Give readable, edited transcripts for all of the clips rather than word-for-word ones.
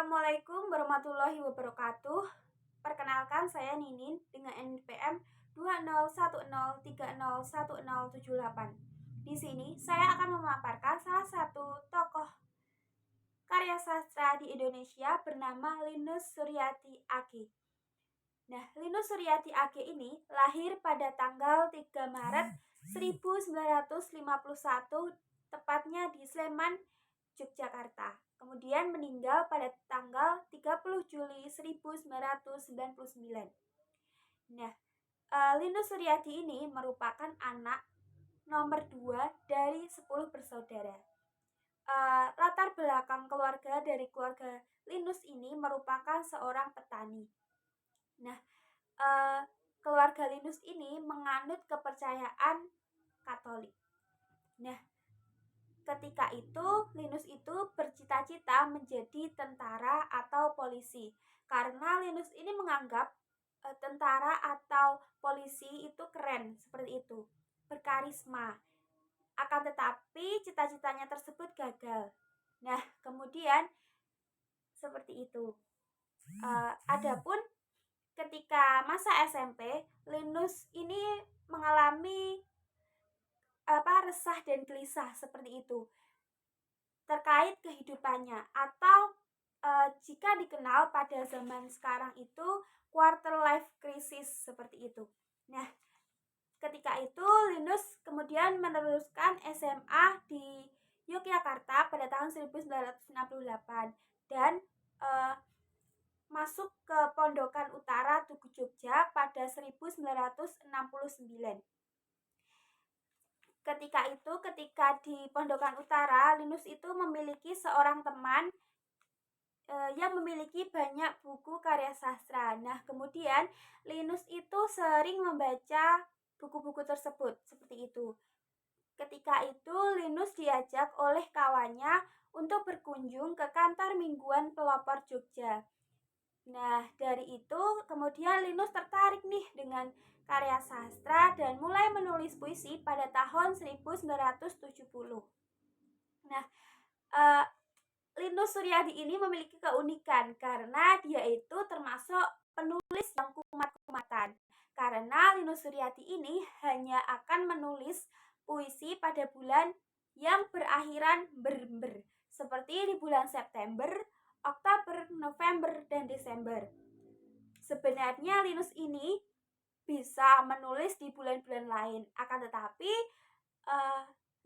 Assalamualaikum warahmatullahi wabarakatuh. Perkenalkan, saya Ninin dengan NPM 2010301078. Di sini saya akan memaparkan salah satu tokoh karya sastra di Indonesia bernama Linus Suryati Age. Nah, Linus Suryati Age ini lahir pada tanggal 3 Maret 1951, tepatnya di Sleman, Yogyakarta. Kemudian meninggal pada tanggal 30 Juli 1999. Nah, Linus Suryati ini merupakan anak nomor 2 dari 10 bersaudara. Latar belakang keluarga dari keluarga Linus ini merupakan seorang petani. Nah, keluarga Linus ini menganut kepercayaan Katolik. Nah, ketika itu Linus itu bercita-cita menjadi tentara atau polisi, karena Linus ini menganggap tentara atau polisi itu keren, seperti itu, berkarisma. Akan tetapi cita-citanya tersebut gagal. Nah, kemudian seperti itu. Adapun ketika masa SMP, Linus ini mengalami resah dan gelisah seperti itu terkait kehidupannya, atau jika dikenal pada zaman sekarang itu quarter life crisis seperti itu. Nah, ketika itu Linus kemudian meneruskan SMA di Yogyakarta pada tahun 1968 dan masuk ke Pondokan Utara Tugu Jogja pada 1969. Ketika di Pondokan Utara, Linus itu memiliki seorang teman yang memiliki banyak buku karya sastra. Nah, kemudian Linus itu sering membaca buku-buku tersebut, seperti itu. Ketika itu Linus diajak oleh kawannya untuk berkunjung ke kantor mingguan pelopor Jogja. Nah, dari itu kemudian Linus tertarik nih dengan karya sastra dan mulai menulis puisi pada tahun 1970. Nah, Linus Suryati ini memiliki keunikan karena dia itu termasuk penulis yang kumat-kumatan. Karena Linus Suryati ini hanya akan menulis puisi pada bulan yang berakhiran ber-ber, seperti di bulan September, Oktober, November, dan Desember. Sebenarnya Linus ini bisa menulis di bulan-bulan lain, akan tetapi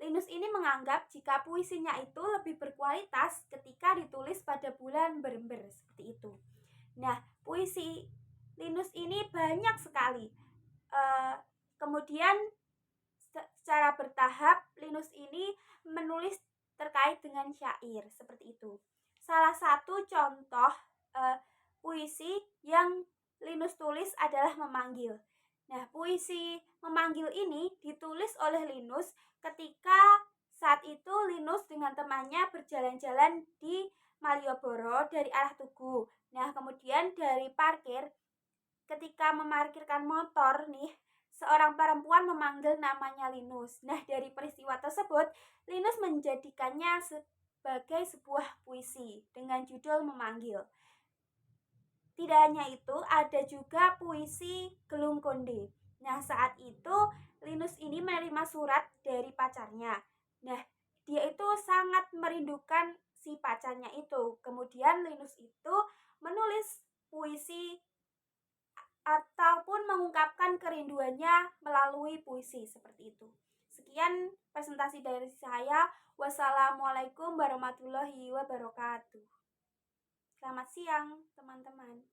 Linus ini menganggap jika puisinya itu lebih berkualitas ketika ditulis pada bulan ber-ber, seperti itu. Nah, puisi Linus ini banyak sekali. Kemudian secara bertahap Linus ini menulis terkait dengan syair, seperti itu. Salah satu contoh puisi yang Linus tulis adalah Memanggil. Nah, puisi Memanggil ini ditulis oleh Linus ketika saat itu Linus dengan temannya berjalan-jalan di Malioboro dari arah Tugu. Nah, kemudian dari parkir, ketika memarkirkan motor nih, seorang perempuan memanggil namanya Linus. Nah, dari peristiwa tersebut, Linus menjadikannya sebagai sebuah puisi dengan judul Memanggil. Tidak hanya itu, ada juga puisi Gelung Konde. Nah, saat itu Linus ini menerima surat dari pacarnya. Nah, dia itu sangat merindukan si pacarnya itu. Kemudian Linus itu menulis puisi ataupun mengungkapkan kerinduannya melalui puisi, seperti itu. Sekian presentasi dari saya. Wassalamualaikum warahmatullahi wabarakatuh. Selamat siang, teman-teman.